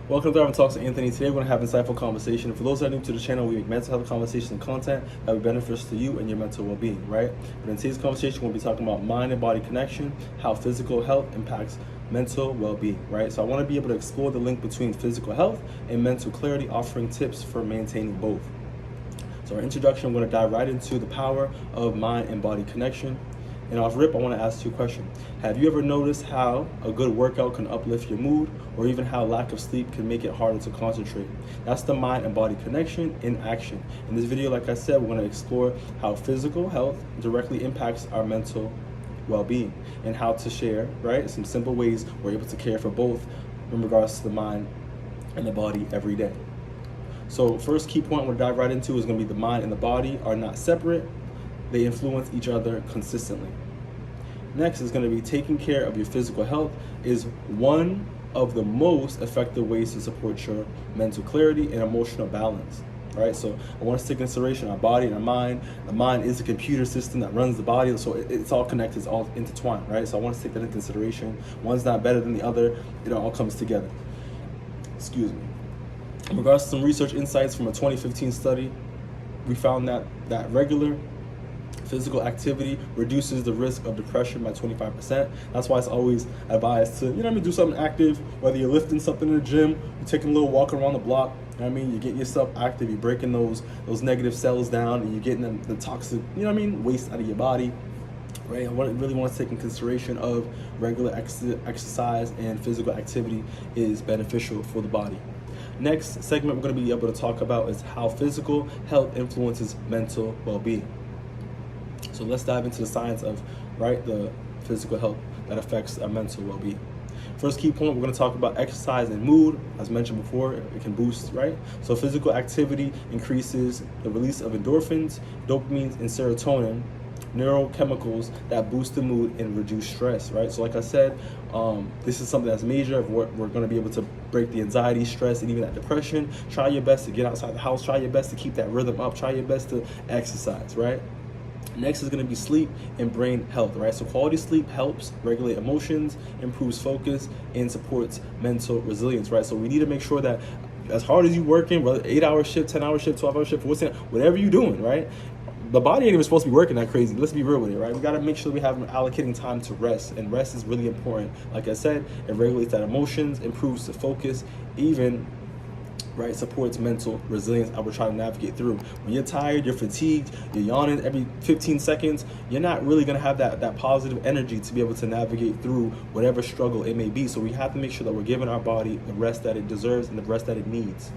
Welcome to Thriving Talks with Anthony. Today we're going to have insightful conversation. For those that are new to the channel, we make mental health conversations and content that will be beneficial to you and your mental well-being, right? But in today's conversation, we'll be talking about mind and body connection, how physical health impacts mental well-being, right? So I want to be able to explore the link between physical health and mental clarity, offering tips for maintaining both. So our introduction, I'm going to dive right into the power of mind and body connection. And off rip, I want to ask you a question. Have you ever noticed how a good workout can uplift your mood, or even how lack of sleep can make it harder to concentrate? That's the mind and body connection in action. In this video, like I said, we're going to explore how physical health directly impacts our mental well-being and how to share, right, some simple ways we're able to care for both in regards to the mind and the body every day. So first key point we'll dive right into is going to be the mind and the body are not separate. They influence each other consistently. Next is going to be taking care of your physical health is one of the most effective ways to support your mental clarity and emotional balance. Right, so I want us to take consideration our body and our mind. The mind is a computer system that runs the body, so it's all connected, it's all intertwined, right? So I want us to take that into consideration. One's not better than the other, it all comes together. Excuse me. In regards to some research insights from a 2015 study, we found that regular physical activity reduces the risk of depression by 25%. That's why it's always advised to, do something active, whether you're lifting something in the gym, you're taking a little walk around the block, you're getting yourself active, you're breaking those negative cells down, and you're getting the toxic, waste out of your body, right? I really want to take in consideration of regular exercise and physical activity is beneficial for the body. Next segment we're going to be able to talk about is how physical health influences mental well-being. So let's dive into the science of, the physical health that affects our mental well-being. First key point, we're going to talk about exercise and mood. As mentioned before, it can boost, right? So physical activity increases the release of endorphins, dopamine, and serotonin, neurochemicals that boost the mood and reduce stress, right? So like I said, this is something that's major. We're going to be able to break the anxiety, stress, and even that depression. Try your best to get outside the house. Try your best to keep that rhythm up. Try your best to exercise, right? Next is going to be sleep and brain health, right? So quality sleep helps regulate emotions, improves focus, and supports mental resilience, right? So we need to make sure that as hard as you working, whether 8-hour shift, 10-hour shift, 12-hour shift, whatever you're doing, right? The body ain't even supposed to be working that crazy. Let's be real with it, right? We got to make sure we have allocating time to rest, and rest is really important. Like I said, it regulates that emotions, improves the focus, even supports mental resilience. I will try to navigate through. When you're tired, you're fatigued, you're yawning every 15 seconds, you're not really going to have that positive energy to be able to navigate through whatever struggle it may be. So we have to make sure that we're giving our body the rest that it deserves and the rest that it needs.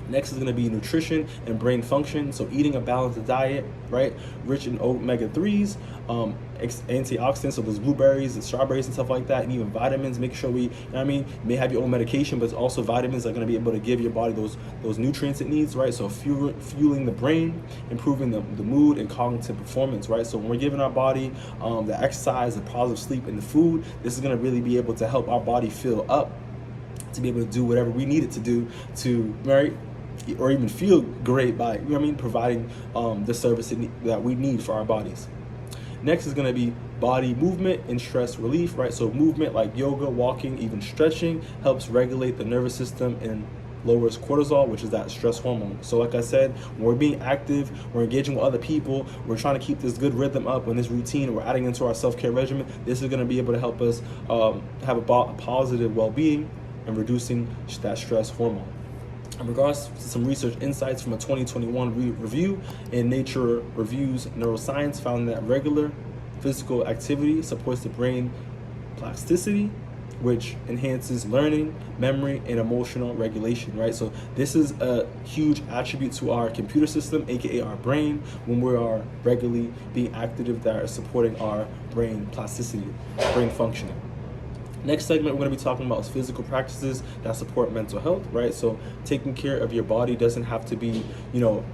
Next is going to be nutrition and brain function. So eating a balanced diet, right, rich in omega-3s, antioxidants, so those blueberries and strawberries and stuff like that, and even vitamins. Make sure you may have your own medication, but it's also vitamins that are going to be able to give your body those nutrients it needs, right? So fueling the brain, improving the mood and cognitive performance, right? So when we're giving our body the exercise, the positive sleep, and the food, this is going to really be able to help our body fill up to be able to do whatever we need it to do or even feel great by, providing the service that we need for our bodies. Next is going to be body movement and stress relief, right? So movement like yoga, walking, even stretching helps regulate the nervous system and lowers cortisol, which is that stress hormone. So like I said, when we're being active, we're engaging with other people, we're trying to keep this good rhythm up in this routine, we're adding into our self-care regimen, this is going to be able to help us have a positive well-being and reducing that stress hormone. In regards to some research insights from a 2021 review in Nature Reviews Neuroscience, found that regular physical activity supports the brain plasticity, which enhances learning, memory, and emotional regulation, right? So this is a huge attribute to our computer system, aka our brain, when we are regularly being active that are supporting our brain plasticity, brain functioning. Next segment we're going to be talking about is physical practices that support mental health, right? So taking care of your body doesn't have to be, you don't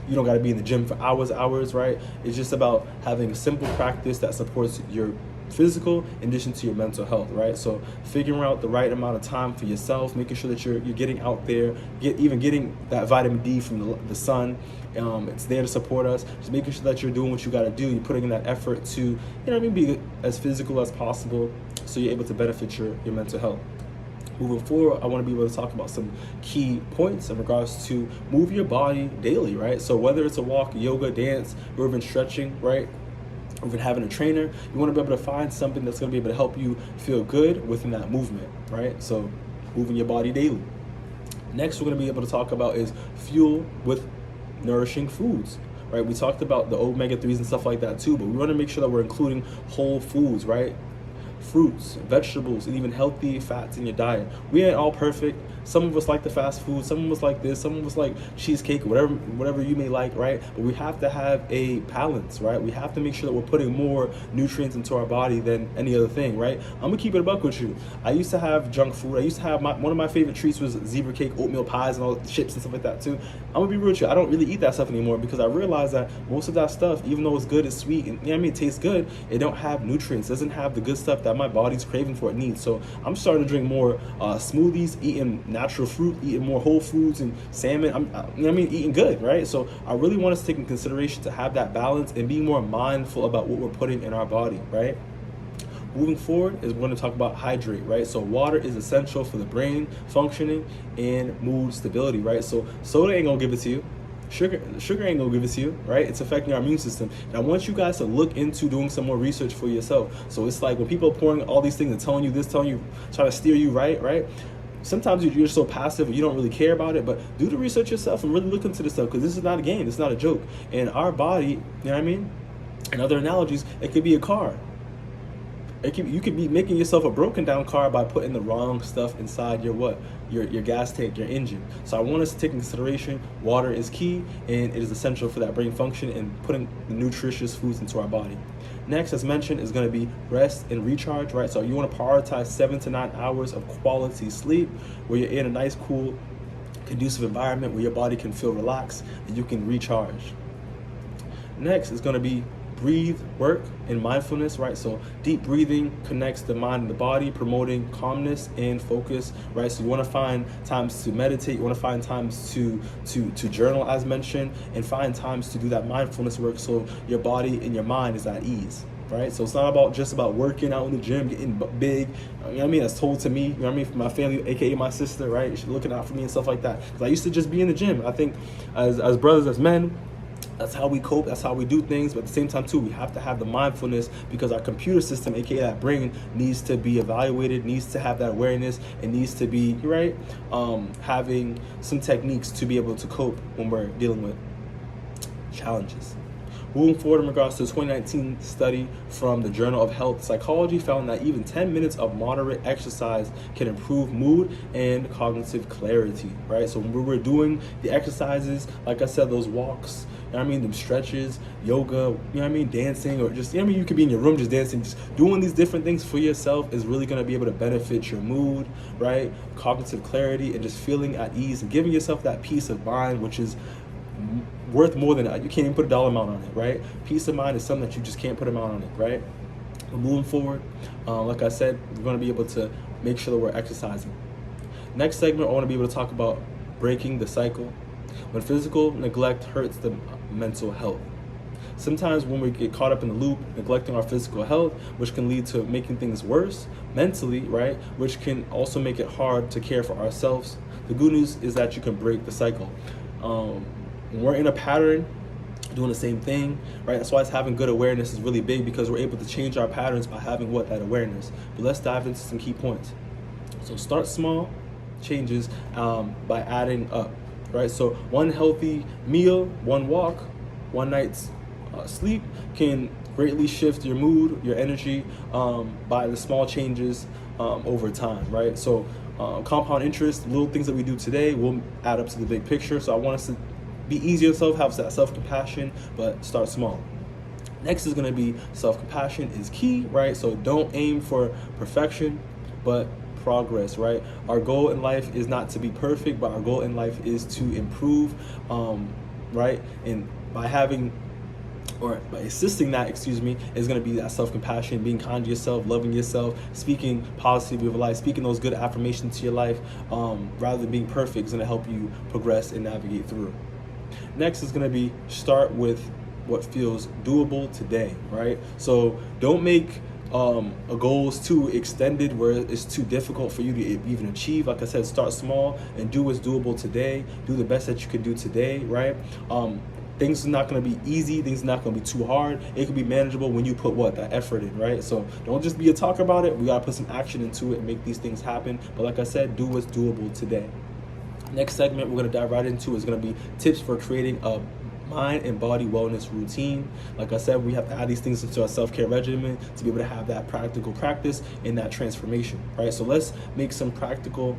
got to be in the gym for hours, right? It's just about having a simple practice that supports your physical in addition to your mental health, right? So figuring out the right amount of time for yourself, making sure that you're getting out there, getting that vitamin D from the sun. It's there to support us. Just making sure that you're doing what you got to do. You're putting in that effort to, be as physical as possible, so you're able to benefit your mental health. Moving forward, I want to be able to talk about some key points in regards to move your body daily, right? So whether it's a walk, yoga, dance, or even stretching, right? Or even having a trainer, you want to be able to find something that's going to be able to help you feel good within that movement, right? So moving your body daily. Next, we're going to be able to talk about is fuel with nourishing foods, right? We talked about the omega-3s and stuff like that too, but we want to make sure that we're including whole foods, right? Fruits, vegetables, and even healthy fats in your diet. We ain't all perfect. Some of us like the fast food, some of us like this, some of us like cheesecake, whatever you may like, right? But we have to have a balance, right? We have to make sure that we're putting more nutrients into our body than any other thing, right? I'm gonna keep it a buck with you. I used to have junk food. I used to have one of my favorite treats was zebra cake, oatmeal pies, and all the chips and stuff like that too. I'm gonna be real with you. I don't really eat that stuff anymore because I realized that most of that stuff, even though it's good, it's sweet, and it tastes good, it don't have nutrients, doesn't have the good stuff that my body's craving for, it needs. So I'm starting to drink more smoothies, eating natural fruit, eating more whole foods and salmon. Eating good, right? So I really want us to take in consideration to have that balance and be more mindful about what we're putting in our body, right? Moving forward is we're going to talk about hydrate, right? So water is essential for the brain functioning and mood stability, right? So soda ain't gonna give it to you. Sugar ain't gonna give it to you, right? It's affecting our immune system. And I want you guys to look into doing some more research for yourself. So it's like when people are pouring all these things and telling you this, telling you, trying to steer you right? Sometimes you're so passive and you don't really care about it, but do the research yourself and really look into this stuff, because this is not a game, it's not a joke. And our body, you know what I mean? In other analogies, it could be a car. You could be making yourself a broken down car by putting the wrong stuff inside your gas tank, your engine. So I want us to take into consideration water is key, and it is essential for that brain function and putting the nutritious foods into our body. Next, as mentioned, is going to be rest and recharge, right? So you want to prioritize 7 to 9 hours of quality sleep where you're in a nice, cool, conducive environment where your body can feel relaxed and you can recharge. Next is going to be breathe work and mindfulness, right? So deep breathing connects the mind and the body, promoting calmness and focus, right? So you want to find times to meditate, you want to find times to journal, as mentioned, and find times to do that mindfulness work so your body and your mind is at ease, right? So it's not just about working out in the gym, getting big, you know what I mean? That's told to me, you know what I mean, from my family, aka my sister, right? She's looking out for me and stuff like that. Because I used to just be in the gym. I think as brothers, as men, that's how we cope, that's how we do things. But at the same time too, we have to have the mindfulness, because our computer system, aka that brain, needs to be evaluated, needs to have that awareness, and needs to be, right, having some techniques to be able to cope when we're dealing with challenges. Moving forward, in regards to the 2019 study from the Journal of Health Psychology, found that even 10 minutes of moderate exercise can improve mood and cognitive clarity, right? So when we're doing the exercises, like I said, those walks, you know what I mean, them stretches, yoga, you know what I mean, dancing, or just, you know what I mean, you could be in your room just dancing, just doing these different things for yourself is really going to be able to benefit your mood, right? Cognitive clarity, and just feeling at ease and giving yourself that peace of mind, which is worth more than that. You can't even put a dollar amount on it, right? Peace of mind is something that you just can't put an amount on it, right? But moving forward, like I said, we're going to be able to make sure that we're exercising. Next segment, I want to be able to talk about breaking the cycle. When physical neglect hurts the mental health. Sometimes when we get caught up in the loop, neglecting our physical health, which can lead to making things worse mentally, right? Which can also make it hard to care for ourselves. The good news is that you can break the cycle. When we're in a pattern, doing the same thing, right? That's why having good awareness is really big, because we're able to change our patterns by having that awareness. But let's dive into some key points. So start small changes by adding up, right? So one healthy meal, one walk, one night's sleep can greatly shift your mood, your energy by the small changes over time, right? So compound interest, little things that we do today will add up to the big picture. So I want us to be easy on yourself, have that self-compassion, but start small. Next is going to be self-compassion is key, right? So don't aim for perfection, but progress, right? Our goal in life is not to be perfect, but our goal in life is to improve, right? And by assisting that, is going to be that self-compassion, being kind to yourself, loving yourself, speaking positively of life, speaking those good affirmations to your life, rather than being perfect, is going to help you progress and navigate through. Next is going to be start with what feels doable today, right? So don't make goals too extended where it's too difficult for you to even achieve. Like I said, start small and do what's doable today. Do the best that you can do today, right? Things are not going to be easy. Things are not going to be too hard. It can be manageable when you put that effort in, right? So don't just be a talk about it. We got to put some action into it and make these things happen. But like I said, do what's doable today. Next segment we're going to dive right into is going to be tips for creating a mind and body wellness routine. Like I said, we have to add these things into our self-care regimen to be able to have that practical practice and that transformation, right? So let's make some practical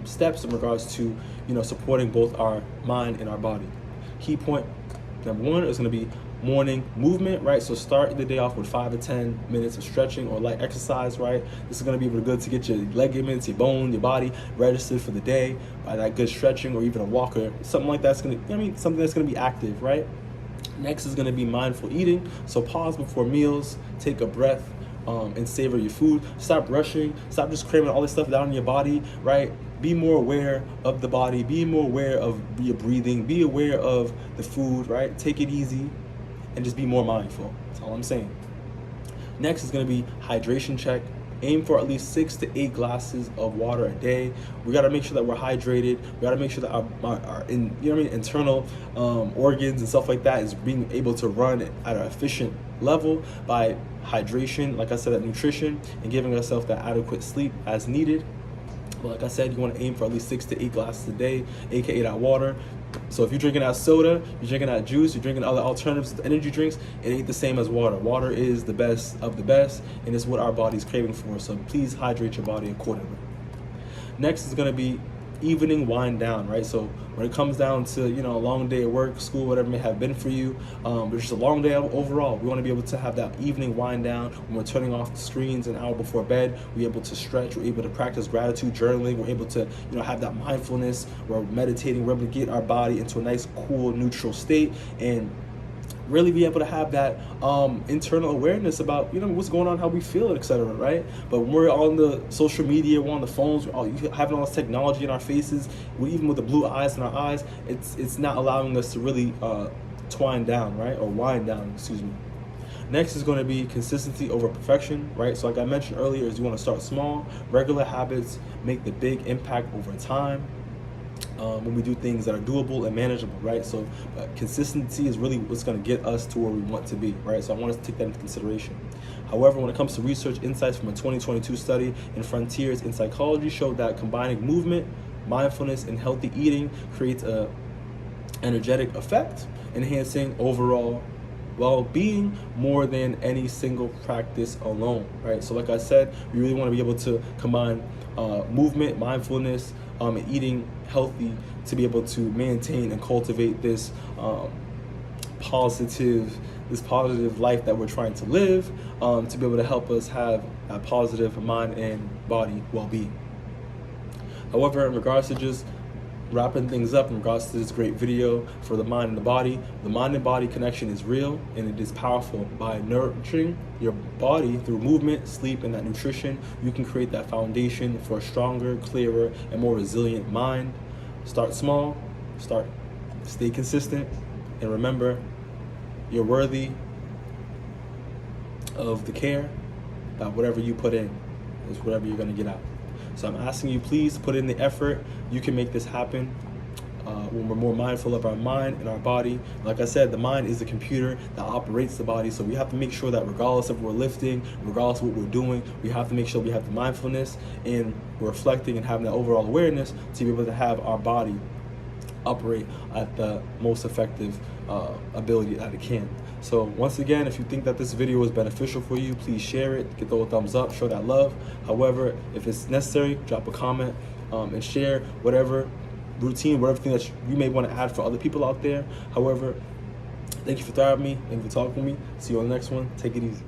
steps in regards to, supporting both our mind and our body. Key point number one is going to be morning movement, right? So start the day off with 5 to 10 minutes of stretching or light exercise, right? This is going to be good to get your ligaments, your bone, your body registered for the day by that good stretching or even a walker. Something like that's going to, something that's going to be active, right? Next is going to be mindful eating. So pause before meals, take a breath, and savor your food. Stop rushing. Stop just cramming all this stuff down in your body, right? Be more aware of the body. Be more aware of your breathing. Be aware of the food, right? Take it easy and just be more mindful. That's all I'm saying. Next is going to be hydration check. Aim for at least 6 to 8 glasses of water a day. We got to make sure that we're hydrated. We got to make sure that our internal organs and stuff like that is being able to run at an efficient level by hydration, like I said, that nutrition, and giving ourselves that adequate sleep as needed. But like I said, you want to aim for at least 6 to 8 glasses a day, aka that water. So if you're drinking that soda, you're drinking that juice, you're drinking other alternatives, energy drinks, it ain't the same as water. Water is the best of the best, and it's what our body's craving for. So please hydrate your body accordingly. Next is going to be evening wind down, right? So when it comes down to, a long day at work, school, whatever it may have been for you, but just a long day overall, we want to be able to have that evening wind down when we're turning off the screens an hour before bed. We're able to stretch, we're able to practice gratitude journaling, we're able to, have that mindfulness, we're meditating, we're able to get our body into a nice, cool, neutral state and really be able to have that internal awareness about what's going on, how we feel, etc. Right? But when we're on the social media, we're on the phones, we're having all this technology in our faces, even with the blue eyes in our eyes, it's not allowing us to really wind down, excuse me. Next is going to be consistency over perfection, right? So like I mentioned earlier, is you want to start small. Regular habits make the big impact over time. When we do things that are doable and manageable, right? So consistency is really what's going to get us to where we want to be, right? So I want us to take that into consideration. However, when it comes to research insights from a 2022 study in Frontiers in Psychology showed that combining movement, mindfulness, and healthy eating creates a energetic effect, enhancing overall well-being more than any single practice alone, right? So like I said, we really want to be able to combine movement, mindfulness, and eating healthy to be able to maintain and cultivate this positive life that we're trying to live, to be able to help us have a positive mind and body well-being. However, in regards to just wrapping things up in regards to this great video for the mind and body connection is real and it is powerful. By nurturing your body through movement, sleep, and that nutrition, you can create that foundation for a stronger, clearer, and more resilient mind. Start small, stay consistent, and remember, you're worthy of the care that whatever you put in is whatever you're going to get out. So I'm asking you, please put in the effort. You can make this happen when we're more mindful of our mind and our body. Like I said, the mind is the computer that operates the body. So we have to make sure that regardless of what we're lifting, regardless of what we're doing, we have to make sure we have the mindfulness and we're reflecting and having that overall awareness to be able to have our body operate at the most effective ability that it can. So once again, if you think that this video was beneficial for you, please share it, give it a thumbs up, show that love. However, if it's necessary, drop a comment and share whatever routine, whatever thing that you may want to add for other people out there. However, thank you for thriving me, thank you for talking to me. See you on the next one. Take it easy.